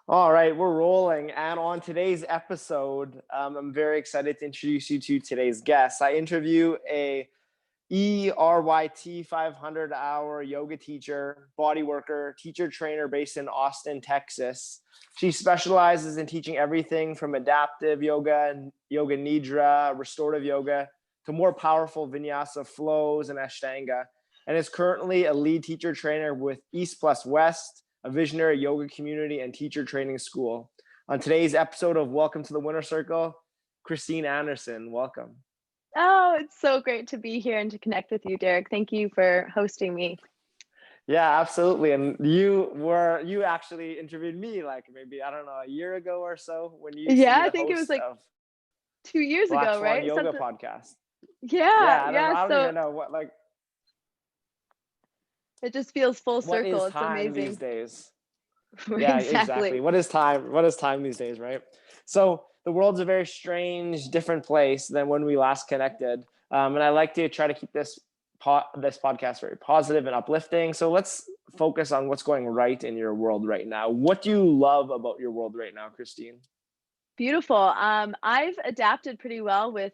All right, we're rolling. And on today's episode, I'm very excited to introduce you to today's guest. I interview a E-RYT 500-hour yoga teacher, bodyworker, teacher trainer based in Austin, Texas. She specializes in teaching everything from adaptive yoga and yoga Nidra, restorative yoga, to more powerful Vinyasa flows and Ashtanga, and is currently a lead teacher trainer with East+West, a visionary yoga community and teacher training school. On today's episode of Welcome to the Winner Circle, Christine Anderson, welcome. Oh, it's so great to be here and to connect with you, Derek. Thank you for hosting me. Yeah, absolutely. And you actually interviewed me like maybe, I don't know, a year ago or so when you used to Yeah, be I the think it was host like of 2 years Black ago, Swan right? Yoga Something. podcast. Yeah, Yeah, yeah. I don't So even know what it just feels full what circle. is It's time these amazing. days? Yeah, exactly. Exactly. What is time? What is time these days, right? So the world's a very strange, different place than when we last connected. And I like to try to keep this podcast very positive and uplifting. So let's focus on what's going right in your world right now. What do you love about your world right now, Christine? Beautiful. I've adapted pretty well with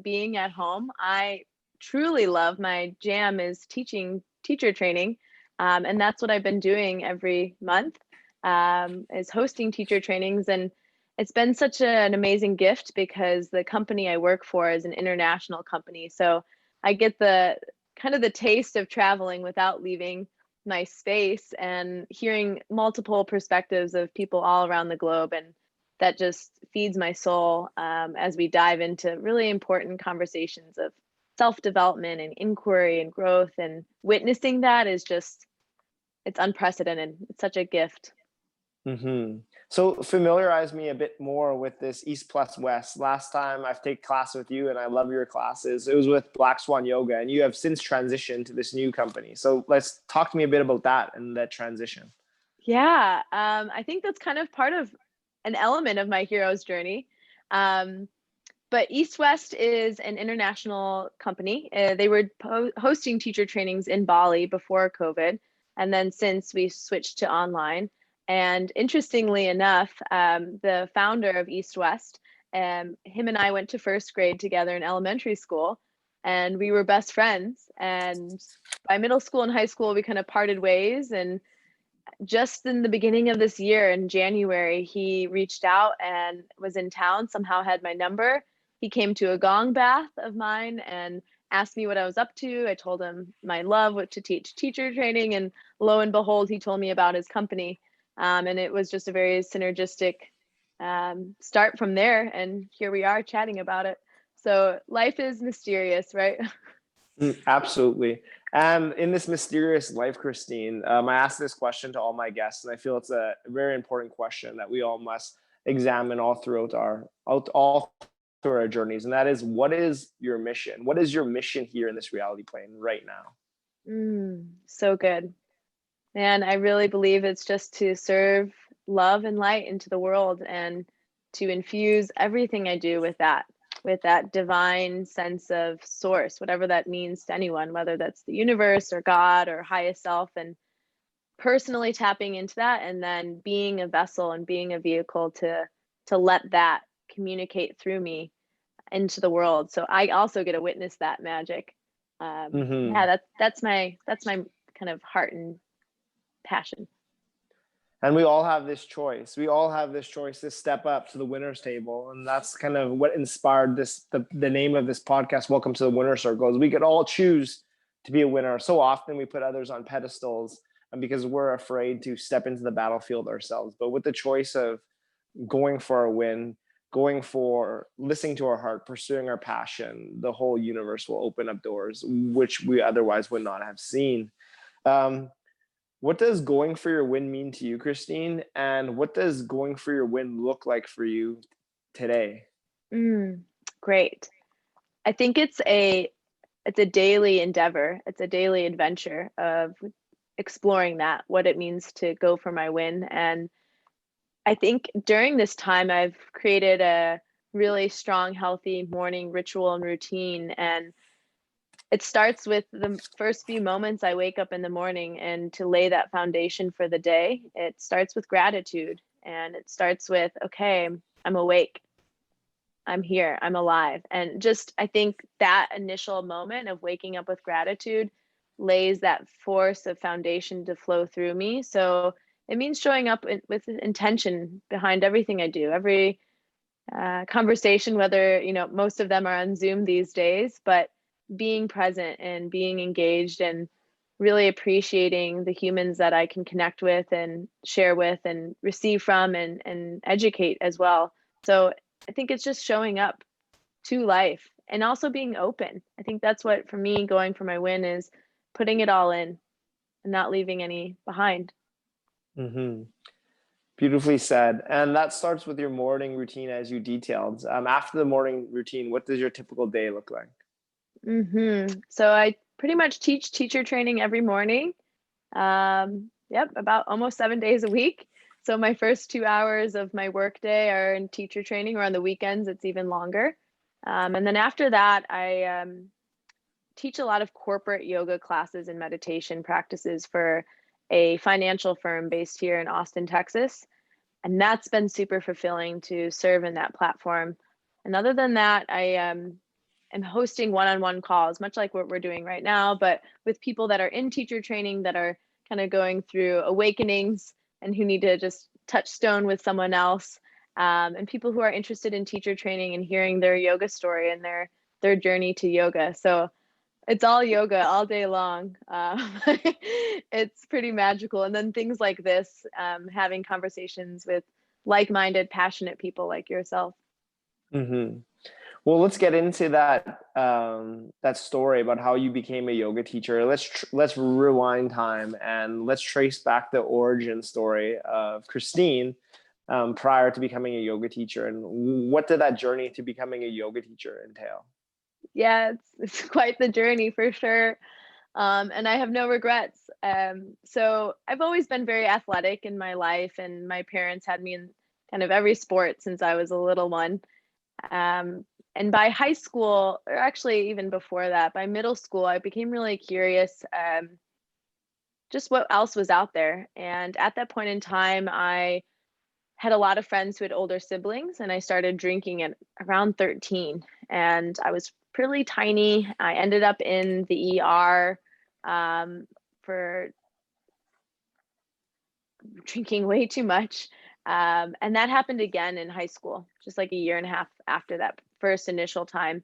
being at home. I truly love my jam is teacher training. And that's what I've been doing every month, is hosting teacher trainings. And it's been such an amazing gift because the company I work for is an international company. So I get the kind of the taste of traveling without leaving my space and hearing multiple perspectives of people all around the globe. And that just feeds my soul as we dive into really important conversations of self-development and inquiry and growth. And witnessing that is just, it's unprecedented. It's such a gift. Mm-hmm. So familiarize me a bit more with this East+West. Last time I've taken class with you, and I love your classes. It was with Black Swan Yoga, and you have since transitioned to this new company. So let's talk to me a bit about that and that transition. Yeah, I think that's kind of part of an element of my hero's journey. Um, but East West is an international company. They were hosting teacher trainings in Bali before COVID, and then since we switched to online. And interestingly enough, the founder of East West, him and I went to first grade together in elementary school, and we were best friends. And by middle school and high school, we kind of parted ways. And just in the beginning of this year in January, he reached out and was in town, somehow had my number. He came to a gong bath of mine and asked me what I was up to. I told him my love, what to teach teacher training, and lo and behold, he told me about his company. And it was just a very synergistic start from there. And here we are chatting about it. So life is mysterious, right? Absolutely. And in this mysterious life, Christine, I ask this question to all my guests, and I feel it's a very important question that we all must examine all throughout all through our journeys. And that is, what is your mission? What is your mission here in this reality plane right now? So good. And I really believe it's just to serve love and light into the world and to infuse everything I do with that divine sense of source, whatever that means to anyone, whether that's the universe or God or highest self, and personally tapping into that and then being a vessel and being a vehicle to let that communicate through me into the world. So I also get to witness that magic. Mm-hmm. Yeah, that's my kind of heart and passion. And we all have this choice. We all have this choice to step up to the winner's table. And that's kind of what inspired the name of this podcast, Welcome to the Winner Circle, is we could all choose to be a winner. So often we put others on pedestals and because we're afraid to step into the battlefield ourselves. But with the choice of going for a win, going for listening to our heart, pursuing our passion, the whole universe will open up doors, which we otherwise would not have seen. Um, what does going for your win mean to you, Christine? And what does going for your win look like for you today? Great. I think it's a daily endeavor. It's a daily adventure of exploring that, what it means to go for my win. And I think during this time, I've created a really strong, healthy morning ritual and routine. And it starts with the first few moments I wake up in the morning, and to lay that foundation for the day, it starts with gratitude. And it starts with, okay, I'm awake, I'm here, I'm alive. And just, I think that initial moment of waking up with gratitude lays that force of foundation to flow through me. So it means showing up with intention behind everything I do, every conversation, whether, most of them are on Zoom these days, but being present and being engaged and really appreciating the humans that I can connect with and share with and receive from and educate as well. So I think it's just showing up to life and also being open. I think that's what, for me, going for my win is putting it all in and not leaving any behind. Mm-hmm. Beautifully said. And that starts with your morning routine, as you detailed. After the morning routine, what does your typical day look like? So I pretty much teach teacher training every morning. Yep, about almost 7 days a week. So my first 2 hours of my workday are in teacher training, or on the weekends, it's even longer. And then after that, I teach a lot of corporate yoga classes and meditation practices for a financial firm based here in Austin, Texas. And that's been super fulfilling to serve in that platform. And other than that, I am hosting one-on-one calls, much like what we're doing right now, but with people that are in teacher training that are kind of going through awakenings and who need to just touch stone with someone else, and people who are interested in teacher training and hearing their yoga story and their journey to yoga. So it's all yoga all day long. It's pretty magical. And then things like this, having conversations with like-minded, passionate people like yourself. Mm-hmm. Well, let's get into that story about how you became a yoga teacher. Let's rewind time and let's trace back the origin story of Christine prior to becoming a yoga teacher. And what did that journey to becoming a yoga teacher entail? Yeah, it's quite the journey for sure. And I have no regrets. So I've always been very athletic in my life, and my parents had me in kind of every sport since I was a little one. Um, and by high school, or actually even before that, by middle school, I became really curious, just what else was out there. And at that point in time, I had a lot of friends who had older siblings, and I started drinking at around 13. And I was pretty tiny. I ended up in the ER for drinking way too much. And that happened again in high school, just like a year and a half after that first initial time.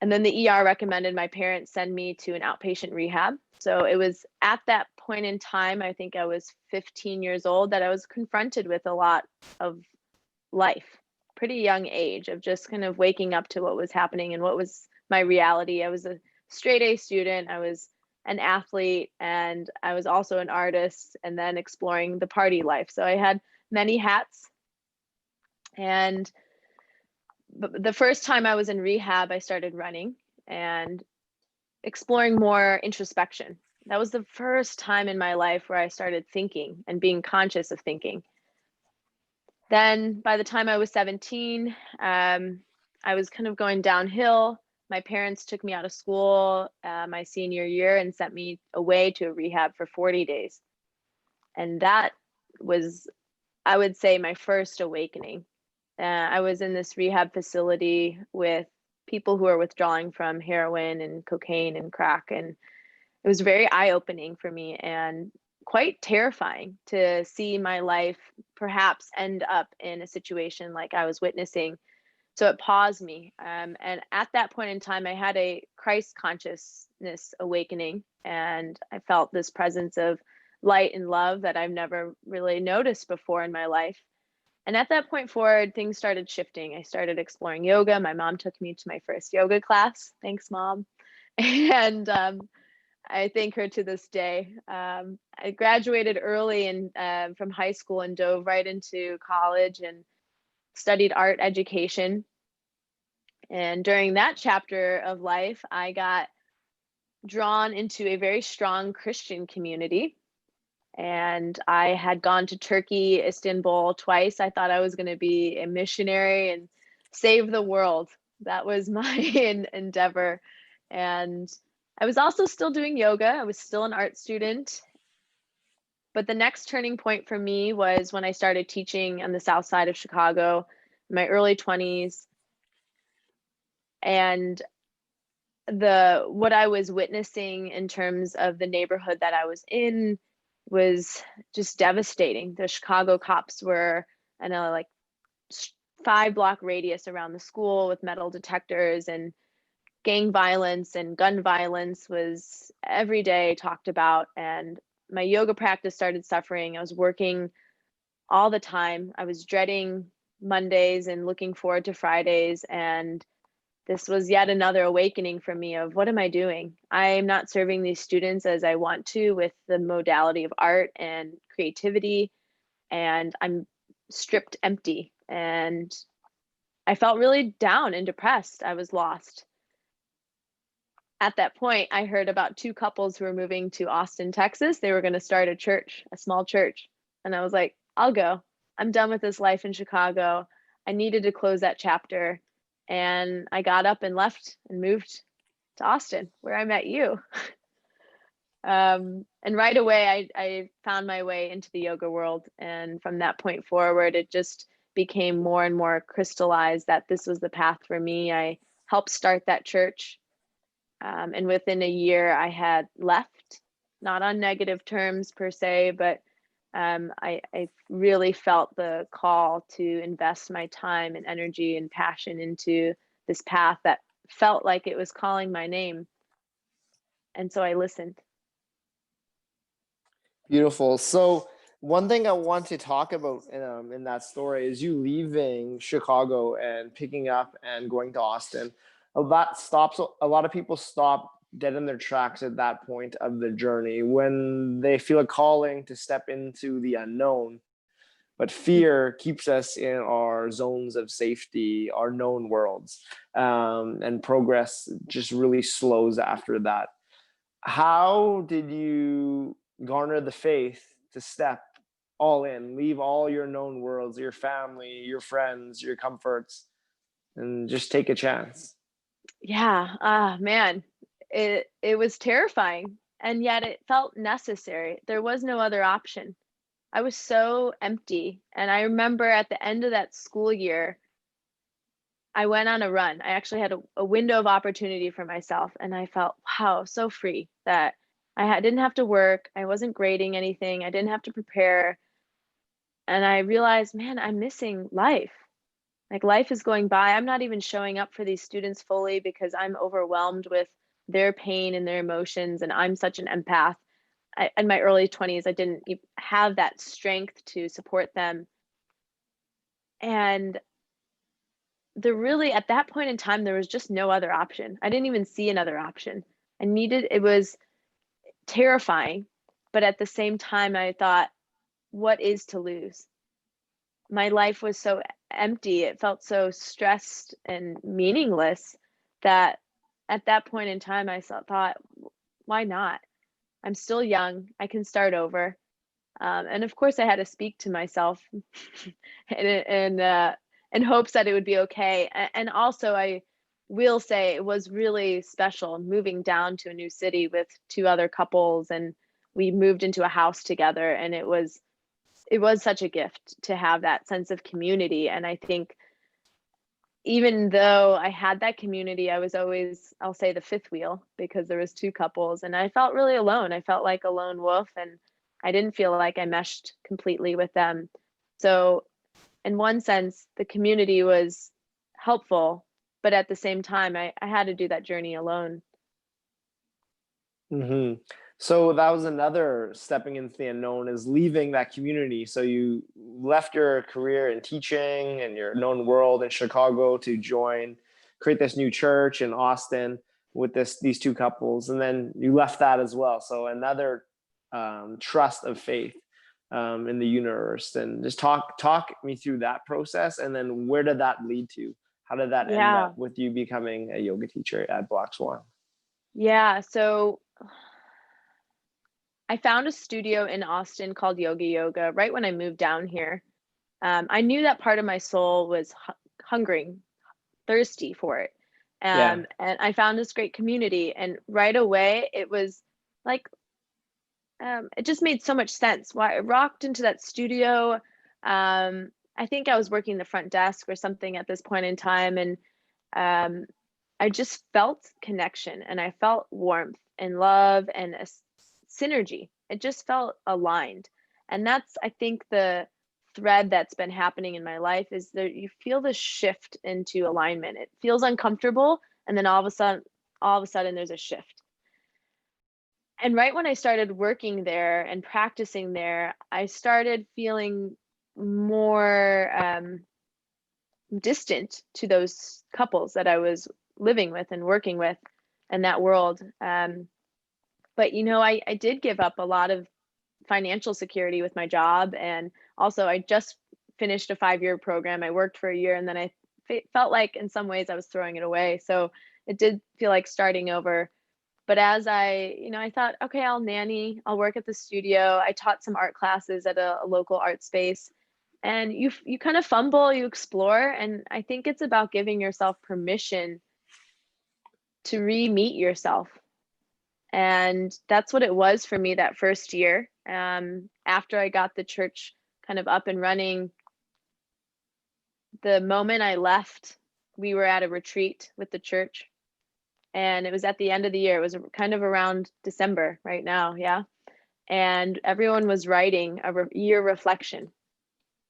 And then the ER recommended my parents send me to an outpatient rehab. So it was at that point in time, I think I was 15 years old, that I was confronted with a lot of life, pretty young age, of just kind of waking up to what was happening and what was my reality. I was a straight A student, I was an athlete, and I was also an artist, and then exploring the party life. So I had many hats. And the first time I was in rehab, I started running and exploring more introspection. That was the first time in my life where I started thinking and being conscious of thinking. Then by the time I was 17, I was kind of going downhill. My parents took me out of school my senior year and sent me away to a rehab for 40 days. And that was, I would say, my first awakening. I was in this rehab facility with people who are withdrawing from heroin and cocaine and crack. And it was very eye-opening for me and quite terrifying to see my life perhaps end up in a situation like I was witnessing. So it paused me. And at that point in time, I had a Christ consciousness awakening, and I felt this presence of light and love that I've never really noticed before in my life. And at that point forward, things started shifting. I started exploring yoga. My mom took me to my first yoga class. Thanks, Mom. And I thank her to this day. I graduated early and from high school and dove right into college and studied art education. And during that chapter of life, I got drawn into a very strong Christian community. And I had gone to Turkey, Istanbul twice. I thought I was going to be a missionary and save the world. That was my endeavor. And I was also still doing yoga. I was still an art student, But the next turning point for me was when I started teaching on the south side of Chicago in my early 20s. And what I was witnessing in terms of the neighborhood that I was in was just devastating. The Chicago cops were in a like 5-block radius around the school with metal detectors, and gang violence and gun violence was every day talked about. And my yoga practice started suffering. I was working all the time. I was dreading Mondays and looking forward to Fridays. And this was yet another awakening for me of, what am I doing? I'm not serving these students as I want to with the modality of art and creativity, and I'm stripped empty. And I felt really down and depressed. I was lost. At that point, I heard about 2 couples who were moving to Austin, Texas. They were going to start a church, a small church. And I was like, I'll go. I'm done with this life in Chicago. I needed to close that chapter. And I got up and left and moved to Austin, where I met you. And right away, I found my way into the yoga world. And from that point forward, it just became more and more crystallized that this was the path for me. I helped start that church. And within a year, I had left, not on negative terms per se, but I really felt the call to invest my time and energy and passion into this path that felt like it was calling my name. And so I listened. Beautiful. So one thing I want to talk about in that story is you leaving Chicago and picking up and going to Austin. That stops a lot of people stop dead in their tracks at that point of the journey when they feel a calling to step into the unknown. But fear keeps us in our zones of safety, our known worlds, and progress just really slows after that. How did you garner the faith to step all in, leave all your known worlds, your family, your friends, your comforts, and just take a chance? Yeah, man, it was terrifying, and yet it felt necessary. There was no other option. I was so empty, and I remember at the end of that school year, I went on a run. I actually had a window of opportunity for myself, and I felt, wow, so free that didn't have to work. I wasn't grading anything. I didn't have to prepare. And I realized, man, I'm missing life. Like, life is going by. I'm not even showing up for these students fully because I'm overwhelmed with their pain and their emotions. And I'm such an empath. In my early 20s, I didn't have that strength to support them. And at that point in time, there was just no other option. I didn't even see another option. It was terrifying. But at the same time, I thought, what is to lose? My life was so empty. It felt so stressed and meaningless that at that point in time, I thought, why not? I'm still young. I can start over. And of course, I had to speak to myself in hopes that it would be okay. And also, I will say it was really special moving down to a new city with 2 other couples, and we moved into a house together, and it was such a gift to have that sense of community. And I think even though I had that community, I was always, I'll say, the fifth wheel because there was 2 couples, and I felt really alone. I felt like a lone wolf, and I didn't feel like I meshed completely with them. So in one sense, the community was helpful, but at the same time, I had to do that journey alone. Hmm. So that was another stepping into the unknown, is leaving that community. So you left your career in teaching and your known world in Chicago to create this new church in Austin with these 2 couples, and then you left that as well. So another trust of faith in the universe. And just talk me through that process, and then where did that lead to? How did that end Yeah. up with you becoming a yoga teacher at Black Swan? Yeah. So I found a studio in Austin called Yoga right when I moved down here. I knew that part of my soul was hungering, thirsty for it. Yeah. And I found this great community. And right away, it was like it just made so much sense. Why I rocked into that studio. I think I was working the front desk or something at this point in time, and um, I just felt connection, and I felt warmth and love and a synergy. It just felt aligned, and that's, I think, the thread that's been happening in my life is that you feel this shift into alignment. It feels uncomfortable, and then all of a sudden, there's a shift. And right when I started working there and practicing there, I started feeling more distant to those couples that I was living with and working with in that world. But I did give up a lot of financial security with my job, and also I just finished a 5-year program. I worked for a year, and then I felt like in some ways I was throwing it away. So it did feel like starting over. But as I thought, okay, I'll nanny, I'll work at the studio. I taught some art classes at a local art space, and you kind of fumble, you explore, and I think it's about giving yourself permission to re-meet yourself. And that's what it was for me that first year. After I got the church kind of up and running, the moment I left, we were at a retreat with the church, and it was at the end of the year. It was kind of around December right now, yeah. And everyone was writing a year reflection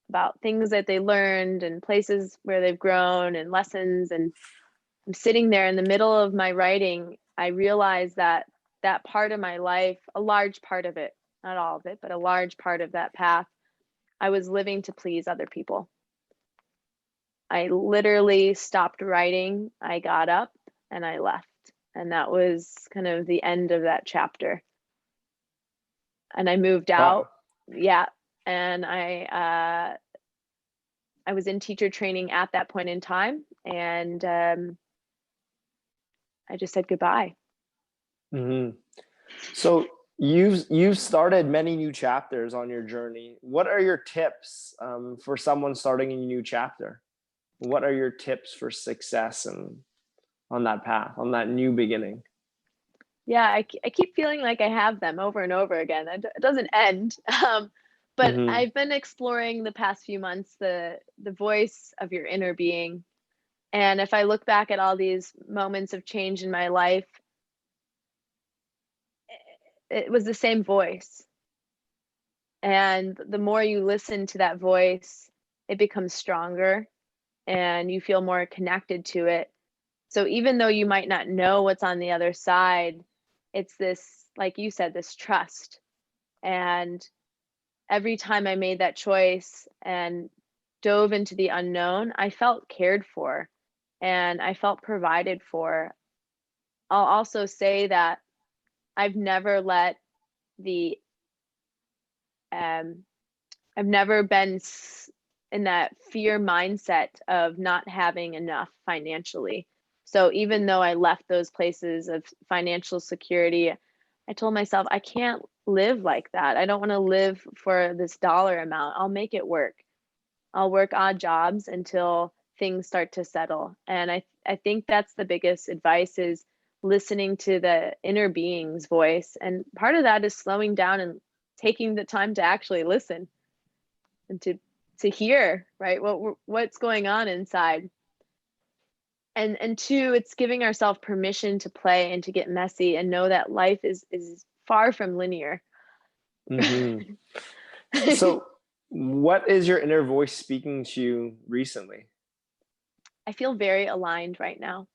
about things that they learned and places where they've grown and lessons. And I'm sitting there in the middle of my writing. I realized that that part of my life, a large part of it, not all of it, but a large part of that path, I was living to please other people. I literally stopped writing. I got up and I left. And that was kind of the end of that chapter. And I moved out. Wow. Yeah. And I was in teacher training at that point in time. And I just said goodbye. Mm-hmm. So you've started many new chapters on your journey. What are your tips for someone starting a new chapter? What are your tips for success and on that path, on that new beginning? Yeah, I keep feeling like I have them over and over again. It doesn't end. But Mm-hmm. I've been exploring the past few months the voice of your inner being. And if I look back at all these moments of change in my life, it was the same voice. And the more you listen to that voice, it becomes stronger and you feel more connected to it. So even though you might not know what's on the other side, it's this, like you said, this trust. And every time I made that choice and dove into the unknown, I felt cared for and I felt provided for. I'll also say that I've never let the I've never been in that fear mindset of not having enough financially. So even though I left those places of financial security, I told myself, I can't live like that. I don't want to live for this dollar amount. I'll make it work. I'll work odd jobs until things start to settle. And I think that's the biggest advice is listening to the inner being's voice. And part of that is slowing down and taking the time to actually listen and to hear, right, what's going on inside. And two, it's giving ourselves permission to play and to get messy and know that life is far from linear. Mm-hmm. So what is your inner voice speaking to you recently? I feel very aligned right now,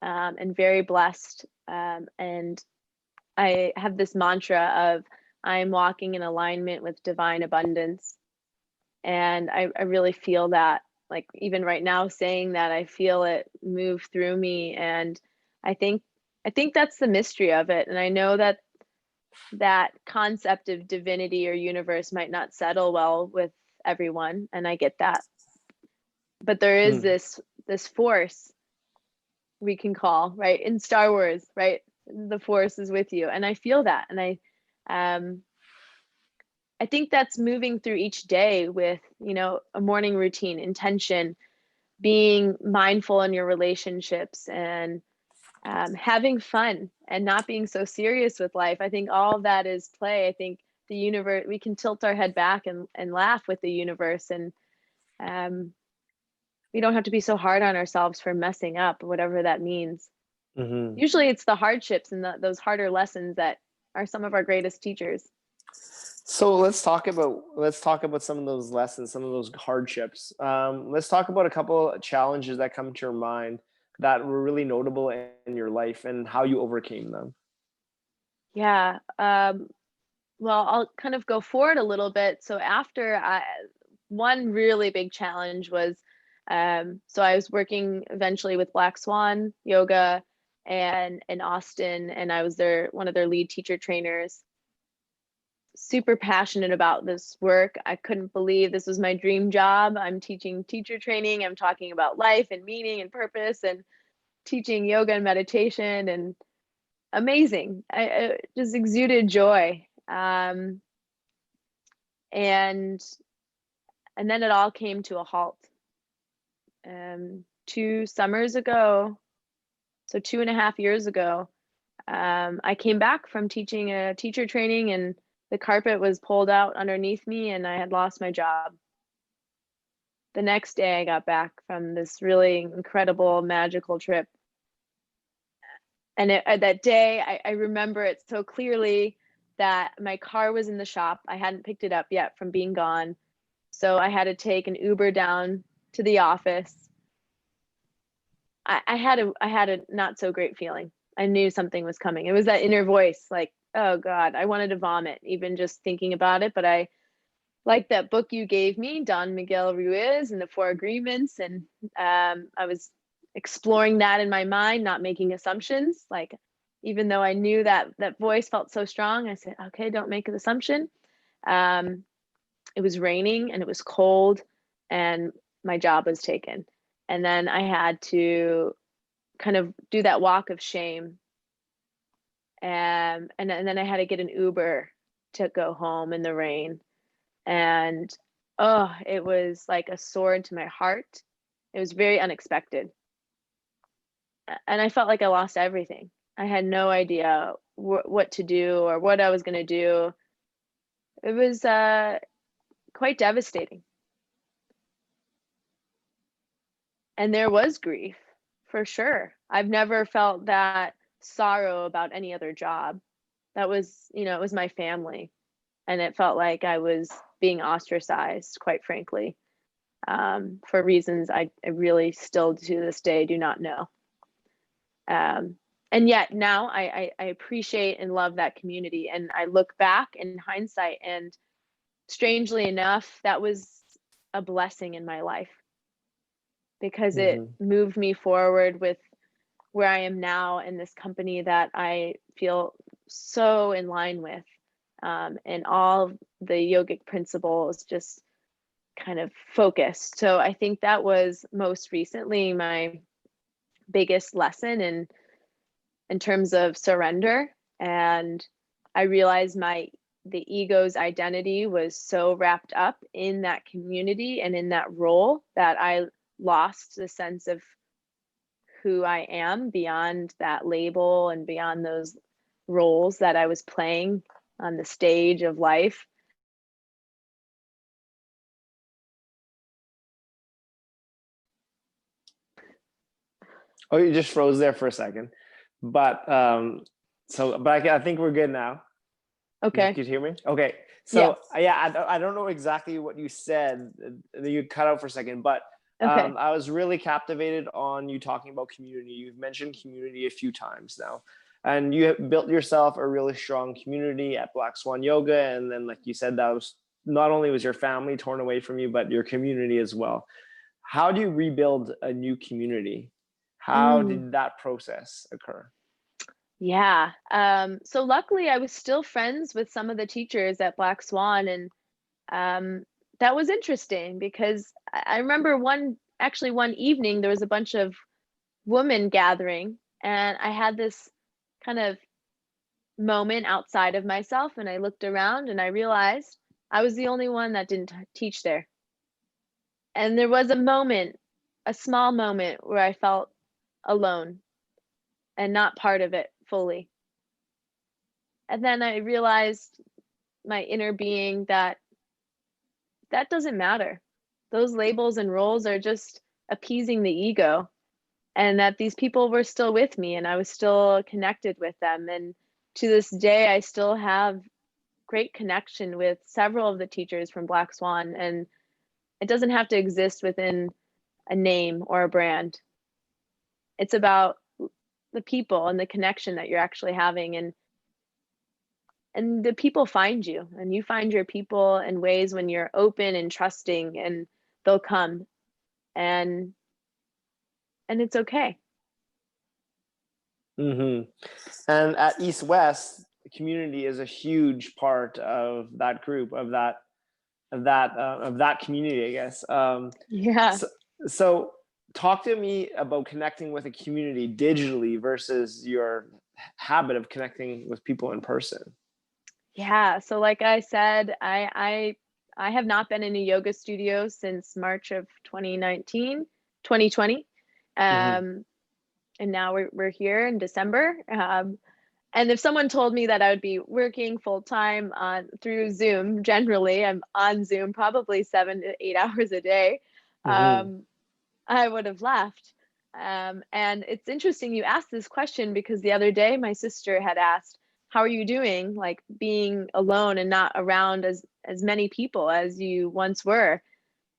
and very blessed. And I have this mantra of I'm walking in alignment with divine abundance. And I really feel that, like even right now saying that, I feel it move through me. And I think that's the mystery of it. And I know that that concept of divinity or universe might not settle well with everyone, and I get that. But there is Mm. this force we can call, right, in Star Wars, right? The force is with you. And I feel that. And I think that's moving through each day with, a morning routine, intention, being mindful in your relationships, and having fun and not being so serious with life. I think all of that is play. I think the universe, we can tilt our head back and laugh with the universe, and we don't have to be so hard on ourselves for messing up, whatever that means. Mm-hmm. Usually it's the hardships and those harder lessons that are some of our greatest teachers. So let's talk about some of those lessons, some of those hardships. Let's talk about a couple of challenges that come to your mind that were really notable in your life and how you overcame them. Yeah. Well, I'll kind of go forward a little bit. So one really big challenge was, so I was working eventually with Black Swan Yoga and in Austin, and I was one of their lead teacher trainers. Super passionate about this work. I couldn't believe this was my dream job. I'm teaching teacher training. I'm talking about life and meaning and purpose and teaching yoga and meditation, and amazing. I just exuded joy. And then it all came to a halt. 2 summers ago, so 2.5 years ago, I came back from teaching a teacher training, and the carpet was pulled out underneath me, and I had lost my job. The next day I got back from this really incredible, magical trip. And that day, I remember it so clearly that my car was in the shop. I hadn't picked it up yet from being gone. So I had to take an Uber down to the office. I had a not so great feeling. I knew something was coming. It was that inner voice, like, oh God, I wanted to vomit, even just thinking about it. But I like that book you gave me, Don Miguel Ruiz and the Four Agreements. And I was exploring that in my mind, not making assumptions. Like, even though I knew that voice felt so strong, I said, okay, don't make an assumption. It was raining and it was cold and my job was taken. And then I had to kind of do that walk of shame. And then I had to get an Uber to go home in the rain. And oh, it was like a sword to my heart. It was very unexpected. And I felt like I lost everything. I had no idea what to do or what I was going to do. It was quite devastating. And there was grief, for sure. I've never felt that sorrow about any other job. That was, it was my family. And it felt like I was being ostracized, quite frankly, for reasons I really still to this day do not know. And yet now I appreciate and love that community. And I look back in hindsight, and strangely enough, that was a blessing in my life, because it moved me forward with where I am now in this company that I feel so in line with. And all the yogic principles just kind of focused. So I think that was most recently my biggest lesson in terms of surrender. And I realized the ego's identity was so wrapped up in that community and in that role that I lost the sense of who I am beyond that label and beyond those roles that I was playing on the stage of life. Oh, you just froze there for a second, but I think we're good now. Okay. You hear me? Okay. So I don't know exactly what you said. You cut out for a second, but Okay. I was really captivated on you talking about community. You've mentioned community a few times now, and you have built yourself a really strong community at Black Swan Yoga. And then, like you said, that was not only was your family torn away from you, but your community as well. How do you rebuild a new community? How did that process occur? Yeah. So luckily I was still friends with some of the teachers at Black Swan, and that was interesting because I remember one evening there was a bunch of women gathering, and I had this kind of moment outside of myself, and I looked around and I realized I was the only one that didn't teach there. And there was a small moment where I felt alone. and not part of it fully. And then I realized my inner being that that doesn't matter. Those labels and roles are just appeasing the ego, and that these people were still with me and I was still connected with them. And to this day, I still have great connection with several of the teachers from Black Swan, and it doesn't have to exist within a name or a brand. It's about the people and the connection that you're actually having, and the people find you, and you find your people in ways when you're open and trusting, and they'll come, and it's okay. Mm-hmm. And at East West, the community is a huge part of that group, of that community, I guess. Yeah. So talk to me about connecting with a community digitally versus your habit of connecting with people in person. Yeah, so like I said, I have not been in a yoga studio since March of 2019, 2020. Mm-hmm. And now we're here in December. And if someone told me that I would be working full time on through Zoom, generally I'm on Zoom probably 7 to 8 hours a day, Mm-hmm. I would have laughed. And it's interesting you asked this question because the other day my sister had asked, "How are you doing? Like being alone and not around as many people as you once were."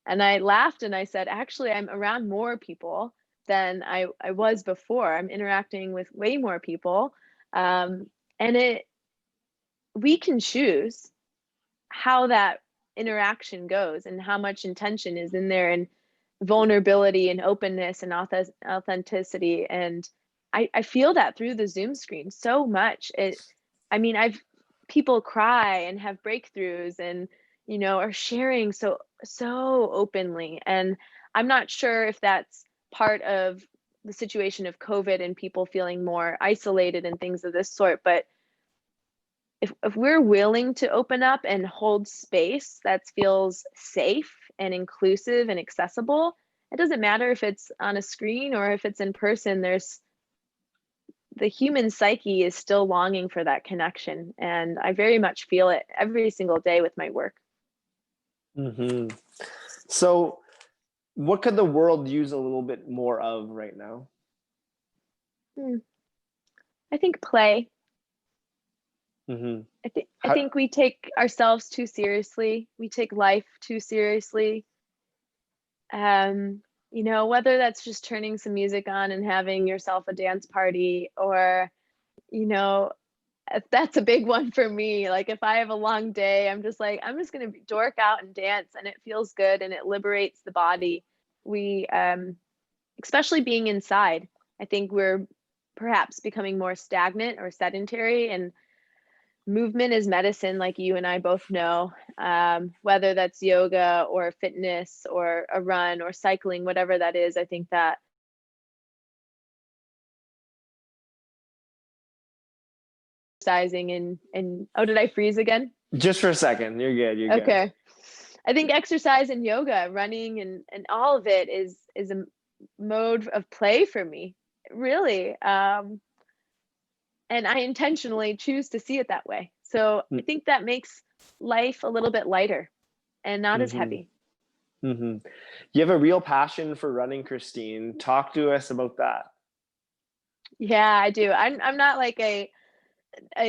And I laughed and I said, "Actually, I'm around more people than I was before. I'm interacting with way more people." And we can choose how that interaction goes and how much intention is in there, and vulnerability and openness and authenticity. And I feel that through the Zoom screen so much. I mean, I've people cry and have breakthroughs and, are sharing so openly. And I'm not sure if that's part of the situation of COVID and people feeling more isolated and things of this sort, but if we're willing to open up and hold space that feels safe and inclusive and accessible, it doesn't matter if it's on a screen or if it's in person. There's the human psyche is still longing for that connection, and I very much feel it every single day with my work. Mm-hmm. So what could the world use a little bit more of right now? Hmm. I think play. Mm-hmm. I think we take ourselves too seriously. We take life too seriously. Whether that's just turning some music on and having yourself a dance party, or, you know, that's a big one for me. Like if I have a long day, I'm just like, I'm just gonna dork out and dance, and it feels good and it liberates the body. We, especially being inside, I think we're perhaps becoming more stagnant or sedentary, and movement is medicine, like you and I both know. Whether that's yoga or fitness or a run or cycling, whatever that is, I think that exercising and oh, did I freeze again? Just for a second. You're good. You're good. Okay. I think exercise and yoga, running and all of it is a mode of play for me, really. And I intentionally choose to see it that way. So I think that makes life a little bit lighter and not as Mm-hmm. heavy. Mm-hmm. You have a real passion for running, Christine. Talk to us about that. Yeah, I do. I'm not like a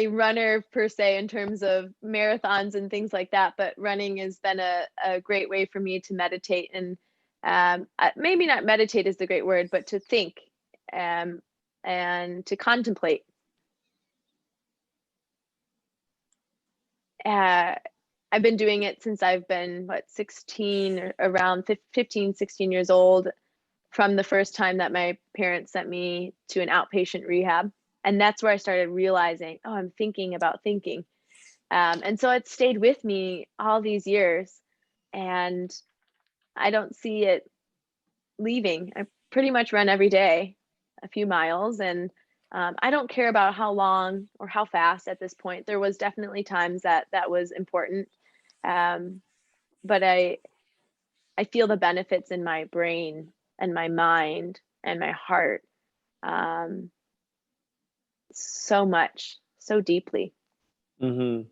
runner per se in terms of marathons and things like that, but running has been a great way for me to meditate and maybe not meditate is the great word, but to think, um, and to contemplate. Uh, I've been doing it since I've been, 16, or around 15, 16 years old, from the first time that my parents sent me to an outpatient rehab. And that's where I started realizing, oh, I'm thinking about thinking. And so it stayed with me all these years, and I don't see it leaving. I pretty much run every day, a few miles, and I don't care about how long or how fast at this point. There was definitely times that was important, um, but I feel the benefits in my brain and my mind and my heart. Um, so much, so deeply. Hmm.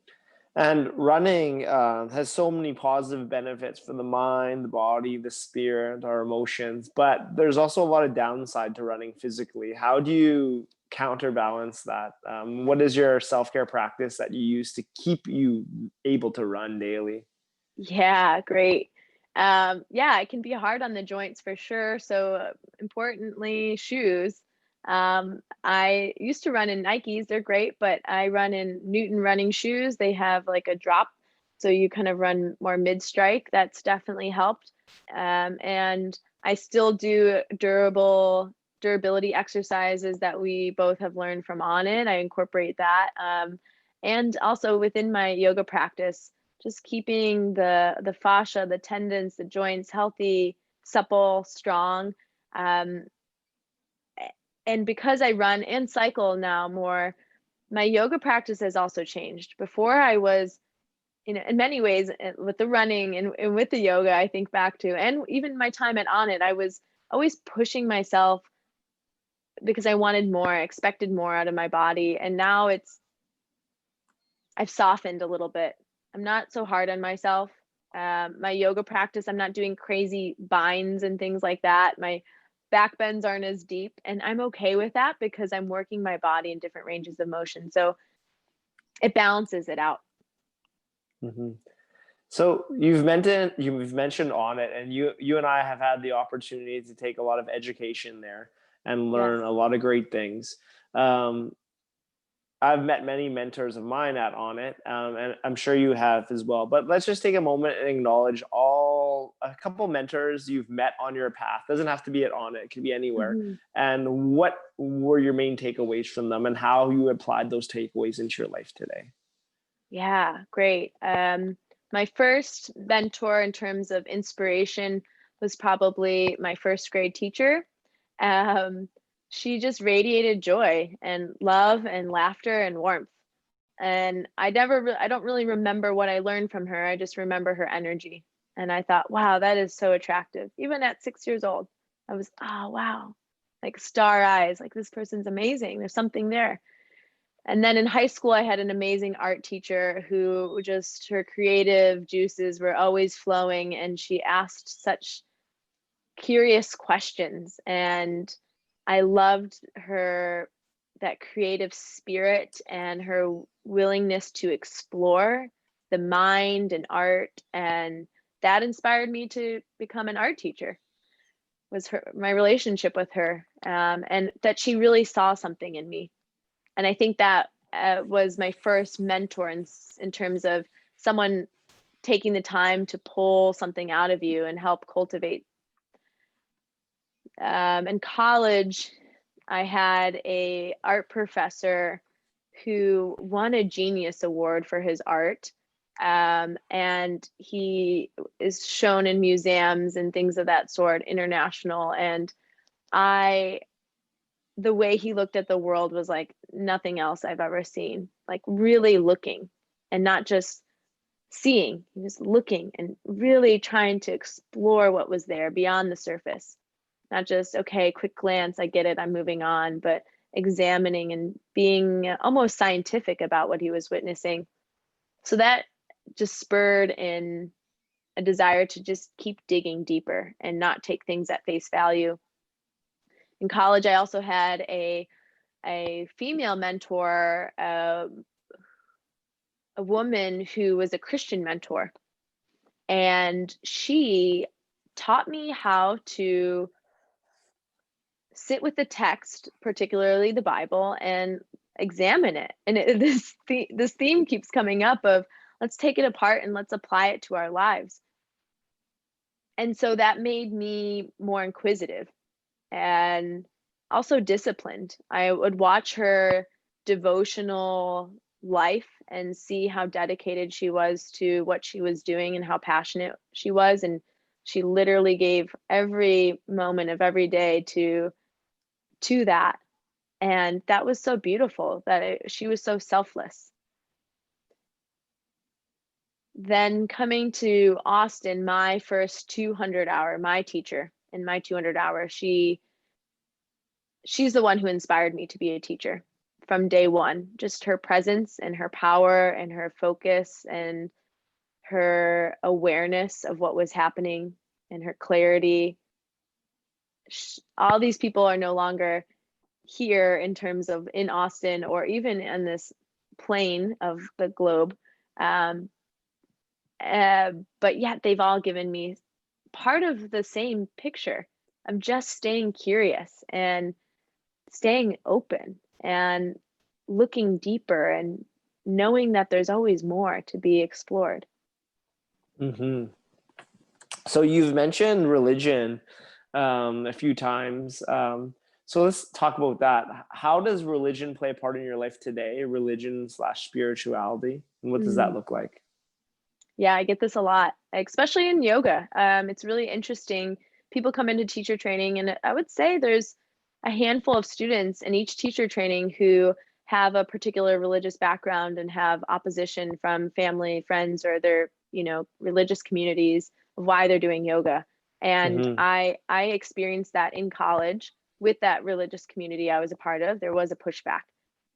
And running has so many positive benefits for the mind, the body, the spirit, our emotions. But there's also a lot of downside to running physically. How do you counterbalance that? What is your self-care practice that you use to keep you able to run daily? Yeah, great. Yeah, it can be hard on the joints for sure. So, importantly, shoes. I used to run in Nikes. They're great, but I run in Newton running shoes. They have like a drop, so you kind of run more mid-strike. That's definitely helped. And I still do durability exercises that we both have learned from On It. I incorporate that. And also within my yoga practice, just keeping the fascia, the tendons, the joints healthy, supple, strong. Um, and because I run and cycle now more, my yoga practice has also changed. Before I was, in many ways, with the running and with the yoga, I think back to, and even my time at On It, I was always pushing myself because I wanted more, I expected more out of my body. And now I've softened a little bit. I'm not so hard on myself. My yoga practice, I'm not doing crazy binds and things like that. My back bends aren't as deep, and I'm okay with that because I'm working my body in different ranges of motion. So it balances it out. Hmm. So you've mentioned On It, and you and I have had the opportunity to take a lot of education there and Yes. learn a lot of great things. Um, I've met many mentors of mine at On It, and I'm sure you have as well. But let's just take a moment and acknowledge a couple mentors you've met on your path. Doesn't have to be at On It; it could be anywhere. Mhm. And what were your main takeaways from them, and how you applied those takeaways into your life today? Yeah, great. My first mentor in terms of inspiration was probably my first grade teacher. Um, she just radiated joy and love and laughter and warmth. And I don't really remember what I learned from her. I just remember her energy. And I thought, wow, that is so attractive. Even at 6 years old, I was, oh, wow, like star eyes, like this person's amazing. There's something there. And then in high school, I had an amazing art teacher who just, her creative juices were always flowing. And she asked such curious questions. And I loved her, that creative spirit and her willingness to explore the mind and art. And that inspired me to become an art teacher, was my relationship with her, and that she really saw something in me. And I think that was my first mentor in terms of someone taking the time to pull something out of you and help cultivate. In college, I had a art professor who won a Genius Award for his art. And he is shown in museums and things of that sort, international. And I, the way he looked at the world was like nothing else I've ever seen, like really looking and not just seeing, he was looking and really trying to explore what was there beyond the surface. Not just, okay, quick glance, I get it, I'm moving on, but examining and being almost scientific about what he was witnessing. So that just spurred in a desire to just keep digging deeper and not take things at face value. In college, I also had a female mentor, a woman who was a Christian mentor, and she taught me how to sit with the text, particularly the Bible, and examine it. And this theme keeps coming up of let's take it apart and let's apply it to our lives. And so that made me more inquisitive and also disciplined. I would watch her devotional life and see how dedicated she was to what she was doing and how passionate she was. And she literally gave every moment of every day to that. And that was so beautiful that she was so selfless. Then coming to Austin, my first 200 hour, my teacher in my 200 hour, she's the one who inspired me to be a teacher from day one. Just her presence and her power and her focus and her awareness of what was happening and her clarity. All these people are no longer here in terms of in Austin or even in this plane of the globe. But yet they've all given me part of the same picture. I'm just staying curious and staying open and looking deeper and knowing that there's always more to be explored. Mm-hmm. So you've mentioned religion a few times. So let's talk about that. How does religion play a part in your life today? Religion/spirituality, and what does that look like? Yeah, I get this a lot, especially in yoga. It's really interesting. People come into teacher training, and I would say there's a handful of students in each teacher training who have a particular religious background and have opposition from family, friends, or their, religious communities of why they're doing yoga. And Mm-hmm. I experienced that in college with that religious community I was a part of. There was a pushback.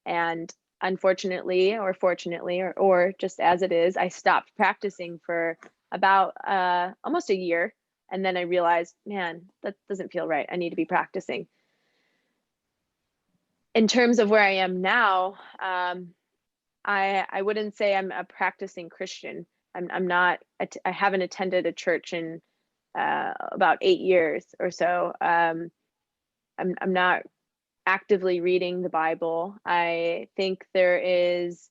And unfortunately or fortunately or just as it is, I stopped practicing for about almost a year. And then I realized, man, that doesn't feel right. I need to be practicing. In terms of where I am now, I wouldn't say I'm a practicing Christian. I'm not. I haven't attended a church in about 8 years or so. I'm not actively reading the Bible. I think there is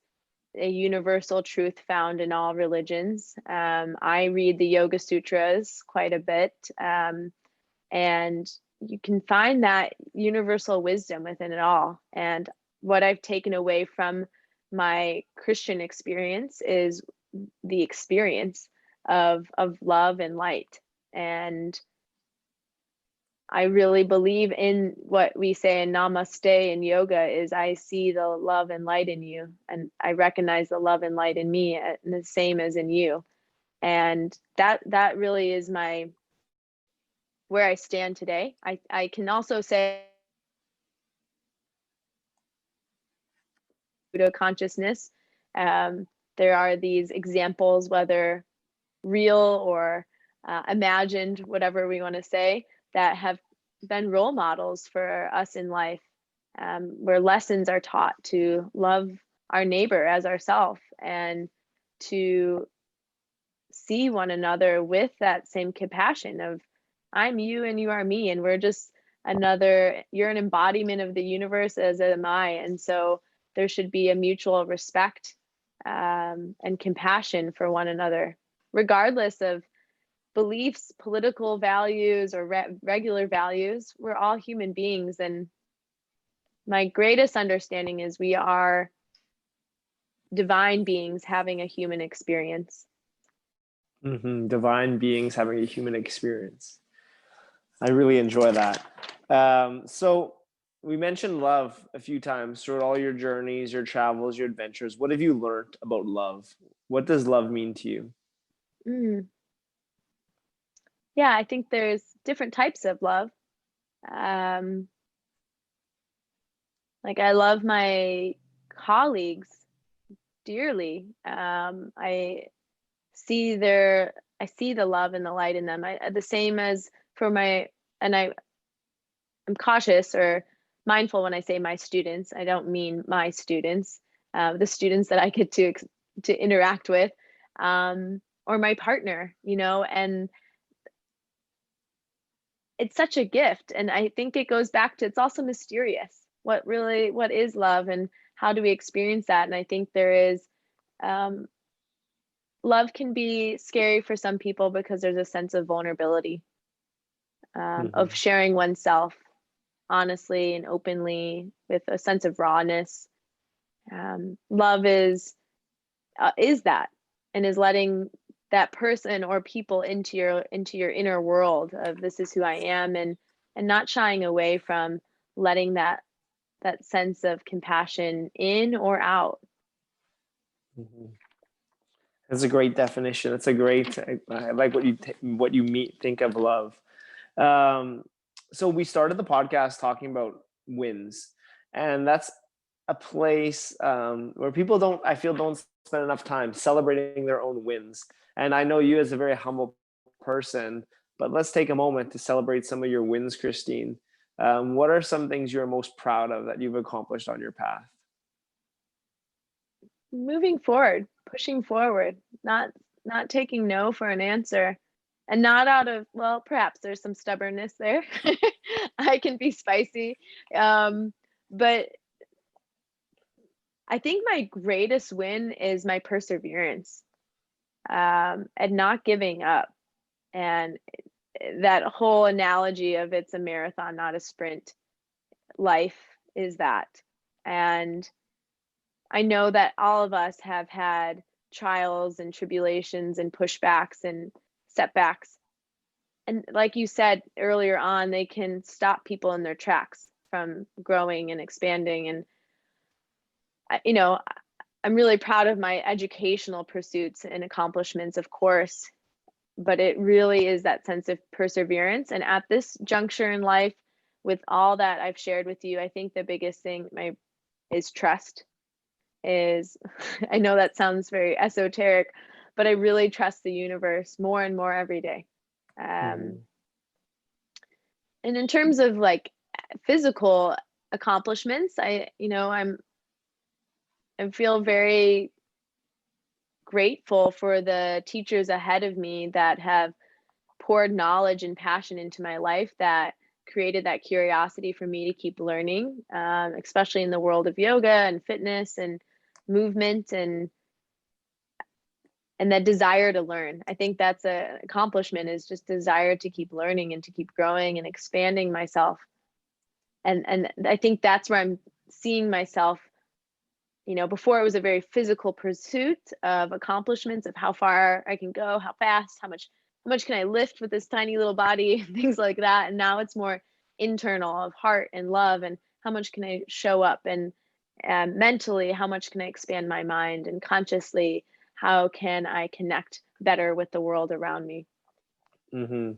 a universal truth found in all religions. I read the Yoga Sutras quite a bit, and you can find that universal wisdom within it all. And what I've taken away from my Christian experience is the experience of love and light. And I really believe in what we say in Namaste in yoga is I see the love and light in you, and I recognize the love and light in me, and the same as in you. And that really is where I stand today. I can also say Buddha consciousness. There are these examples, whether real or imagined, whatever we want to say, that have been role models for us in life, where lessons are taught to love our neighbor as ourself and to see one another with that same compassion of I'm you and you are me, and we're just you're an embodiment of the universe as am I. And so there should be a mutual respect and compassion for one another, regardless of beliefs, political values, or regular values. We're all human beings. And my greatest understanding is we are divine beings having a human experience. Mm-hmm. Divine beings having a human experience. I really enjoy that. So we mentioned love a few times throughout all your journeys, your travels, your adventures. What have you learned about love? What does love mean to you? Yeah, I think there's different types of love. Like I love my colleagues dearly. I see the love and the light in them. The same as for I'm cautious or mindful when I say my students. I don't mean my students, the students that I get to interact with, or my partner, and it's such a gift. And I think it goes back to, it's also mysterious. What is love and how do we experience that? And I think there is, love can be scary for some people because there's a sense of vulnerability, of sharing oneself honestly and openly with a sense of rawness. Love is that, and is letting that person or people into your inner world of this is who I am, and not shying away from letting that sense of compassion in or out. That's a great definition. That's a great. I like what you think of love. So we started the podcast talking about wins, and that's a place where people I feel don't spend enough time celebrating their own wins. And I know you as a very humble person, but let's take a moment to celebrate some of your wins, Christine. What are some things you're most proud of that you've accomplished on your path? Moving forward, pushing forward, not taking no for an answer, and not out of, well, perhaps there's some stubbornness there. I can be spicy. But I think my greatest win is my perseverance, and not giving up. And that whole analogy of it's a marathon, not a sprint. Life is that. And I know that all of us have had trials and tribulations and pushbacks and setbacks. And like you said earlier on, they can stop people in their tracks from growing and expanding. And, you know, I'm really proud of my educational pursuits and accomplishments, of course, but it really is that sense of perseverance. And at this juncture in life, with all that I've shared with you, I think the biggest thing is trust. Is I know that sounds very esoteric, but I really trust the universe more and more every day. Mhm. And in terms of like physical accomplishments, I feel very grateful for the teachers ahead of me that have poured knowledge and passion into my life that created that curiosity for me to keep learning, especially in the world of yoga and fitness and movement and that desire to learn. I think that's an accomplishment, is just desire to keep learning and to keep growing and expanding myself. And I think that's where I'm seeing myself. Before it was a very physical pursuit of accomplishments, of how far I can go, how fast, how much can I lift with this tiny little body, things like that. And now it's more internal, of heart and love, and how much can I show up, and mentally, how much can I expand my mind, and consciously, how can I connect better with the world around me. Hmm.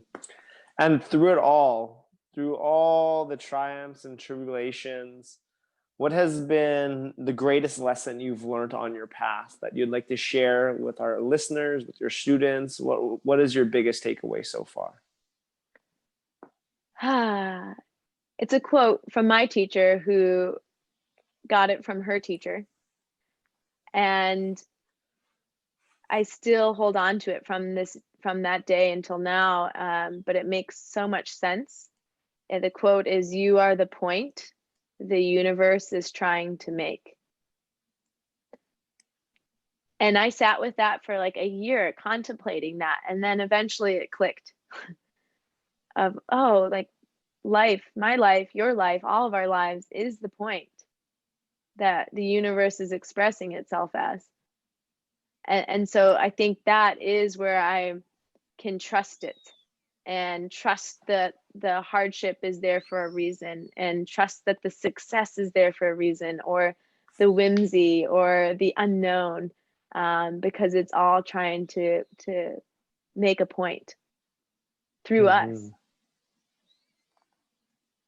And through all the triumphs and tribulations, what has been the greatest lesson you've learned on your path that you'd like to share with our listeners, with your students? What is your biggest takeaway so far? It's a quote from my teacher, who got it from her teacher, and I still hold on to it from that day until now. But it makes so much sense. And the quote is, "You are the point the universe is trying to make." And I sat with that for like a year, contemplating that, and then eventually it clicked. Of, oh, like, life, my life, your life, all of our lives is the point that the universe is expressing itself as. And so I think that is where I can trust it, and trust that the hardship is there for a reason, and trust that the success is there for a reason, or the whimsy or the unknown, because it's all trying to make a point through us. Hmm.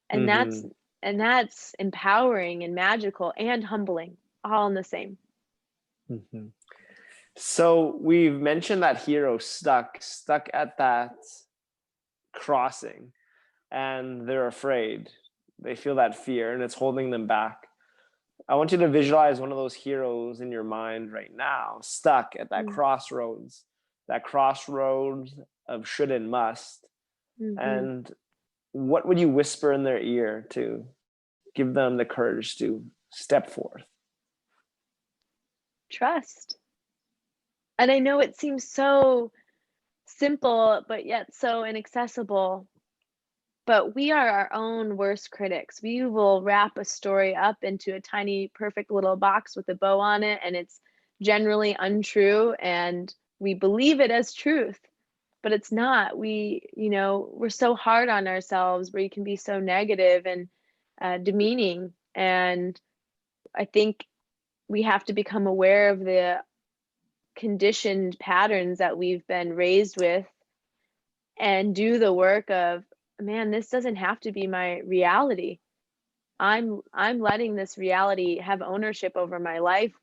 And that's Hmm. and that's empowering and magical and humbling, all in the same. Hmm. So we've mentioned that hero stuck at that crossing, and they're afraid. They feel that fear, and it's holding them back. I want you to visualize one of those heroes in your mind right now, stuck at that crossroads of should and must. Mm-hmm. And what would you whisper in their ear to give them the courage to step forth? Trust. And I know it seems so simple, but yet so inaccessible. But we are our own worst critics. We will wrap a story up into a tiny, perfect little box with a bow on it, and it's generally untrue, and we believe it as truth, but it's not. We're so hard on ourselves, where you can be so negative and demeaning. And I think we have to become aware of the conditioned patterns that we've been raised with, and do the work of, man, this doesn't have to be my reality. I'm letting this reality have ownership over my life,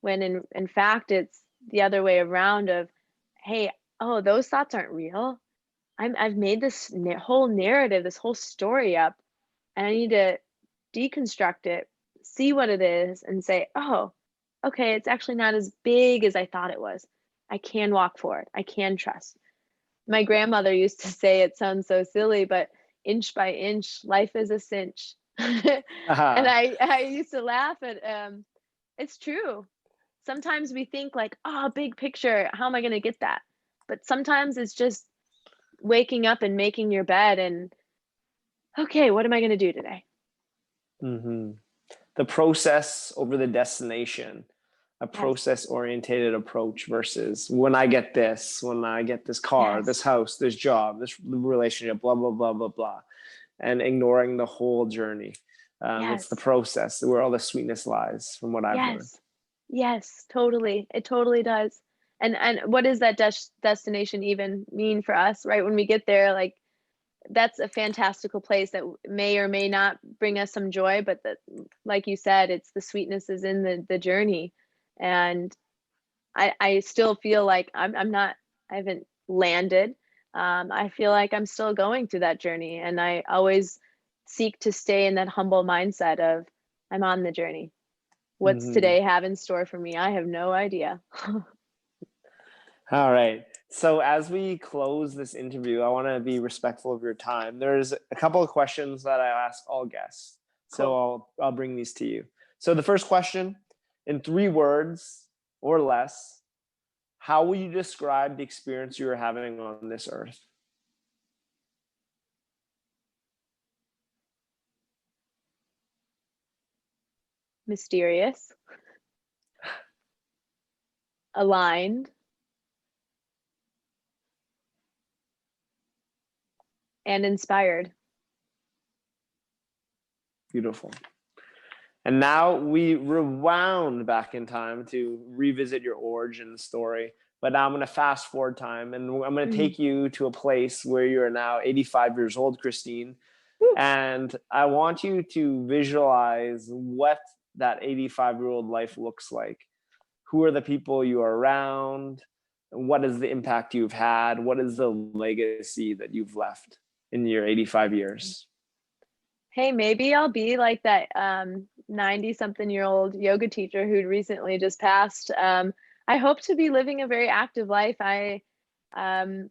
when in fact it's the other way around of, hey, oh, those thoughts aren't real. I've made this whole narrative, this whole story up, and I need to deconstruct it, see what it is, and say, oh, okay, it's actually not as big as I thought it was. I can walk forward. I can trust. My grandmother used to say, it sounds so silly, but inch by inch, life is a cinch. And Haha. I used to laugh at, it's true. Sometimes we think like, oh, big picture, how am I going to get that? But sometimes it's just waking up and making your bed and, okay, what am I going to do today? Mm-hmm. The process over the destination, a Yes. process orientated approach versus when I get this car, Yes. this house, this job, this relationship, blah, blah, blah, blah, blah, and ignoring the whole journey. It's the Yes. process where all the sweetness lies, from what I've learned. Yes. Yes, totally. It totally does. And what does that destination even mean for us, right? When we get there, like, that's a fantastical place that may or may not bring us some joy, but that, like you said, it's the sweetness is in the journey. And I still feel like I'm not, I haven't landed. I feel like I'm still going through that journey, and I always seek to stay in that humble mindset of, I'm on the journey. What's Mm-hmm. today have in store for me? I have no idea. All right. So as we close this interview, I want to be respectful of your time. There's a couple of questions that I ask all guests. So Cool. I'll bring these to you. So the first question, in 3 words or less, how will you describe the experience you are having on this earth? Mysterious, aligned, and inspired. Beautiful. And now we rewound back in time to revisit your origin story. But now I'm going to fast forward time, and I'm going to Mm. take you to a place where you are now 85 years old, Christine. Woo. And I want you to visualize what that 85-year-old life looks like. Who are the people you are around? What is the impact you've had? What is the legacy that you've left in your 85 years? Hey, maybe I'll be like that 90-something-year-old yoga teacher who'd recently just passed. I hope to be living a very active life. Um,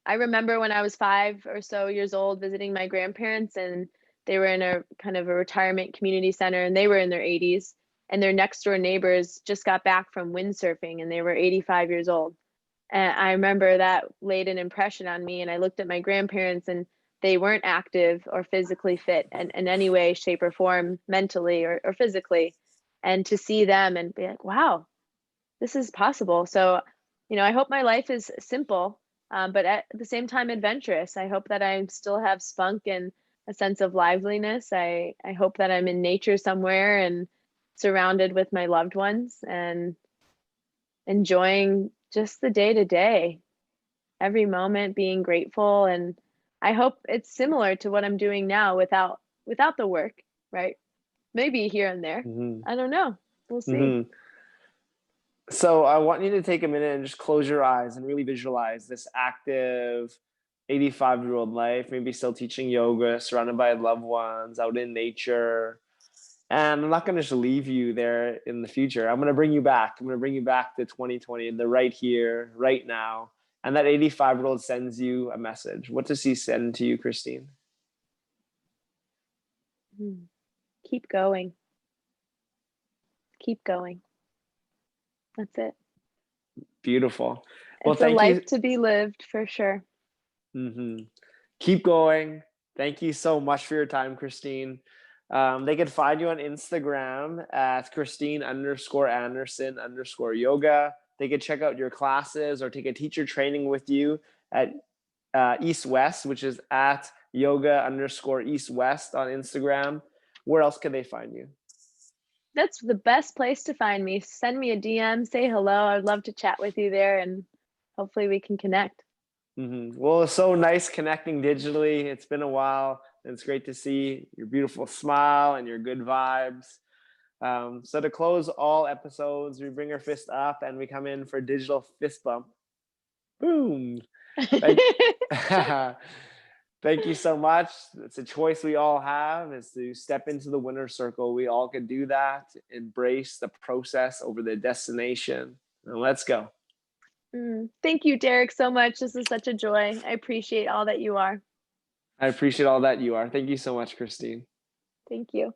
I remember when I was 5 or so years old visiting my grandparents, and they were in a kind of a retirement community center, and they were in their 80s, and their next door neighbors just got back from windsurfing, and they were 85 years old. And I remember that laid an impression on me, and I looked at my grandparents, and they weren't active or physically fit in any way, shape, or form, mentally or physically. And to see them and be like, wow, this is possible. So, I hope my life is simple, but at the same time adventurous. I hope that I still have spunk and a sense of liveliness. I hope that I'm in nature somewhere and surrounded with my loved ones and enjoying just the day to day, every moment being grateful. And I hope it's similar to what I'm doing now without the work, right? Maybe here and there. Mm-hmm. I don't know. We'll see. Mm-hmm. So I want you to take a minute and just close your eyes and really visualize this active 85-year-old life, maybe still teaching yoga, surrounded by loved ones, out in nature. And I'm not going to just leave you there in the future. I'm going to bring you back. I'm going to bring you back to 2020, the right here, right now. And that 85-year-old sends you a message. What does he send to you, Christine? Keep going. Keep going. That's it. Beautiful. Well, It's a thank you. life to be lived for sure. Mm-hmm. Keep going. Thank you so much for your time, Christine. They can find you on Instagram at Christine_Anderson_yoga. They could check out your classes or take a teacher training with you at East+West, which is at yoga_EastWest on Instagram. Where else can they find you? That's the best place to find me. Send me a DM, say hello. I'd love to chat with you there, and hopefully we can connect. Mm-hmm. Well, it's so nice connecting digitally. It's been a while. And it's great to see your beautiful smile and your good vibes. So to close all episodes, we bring our fist up and we come in for digital fist bump. Boom. Thank, thank you so much. It's a choice we all have, is to step into the winner's circle. We all can do that. Embrace the process over the destination. And let's go. Thank you, Derek, so much. This is such a joy. I appreciate all that you are. I appreciate all that you are. Thank you so much, Christine. Thank you.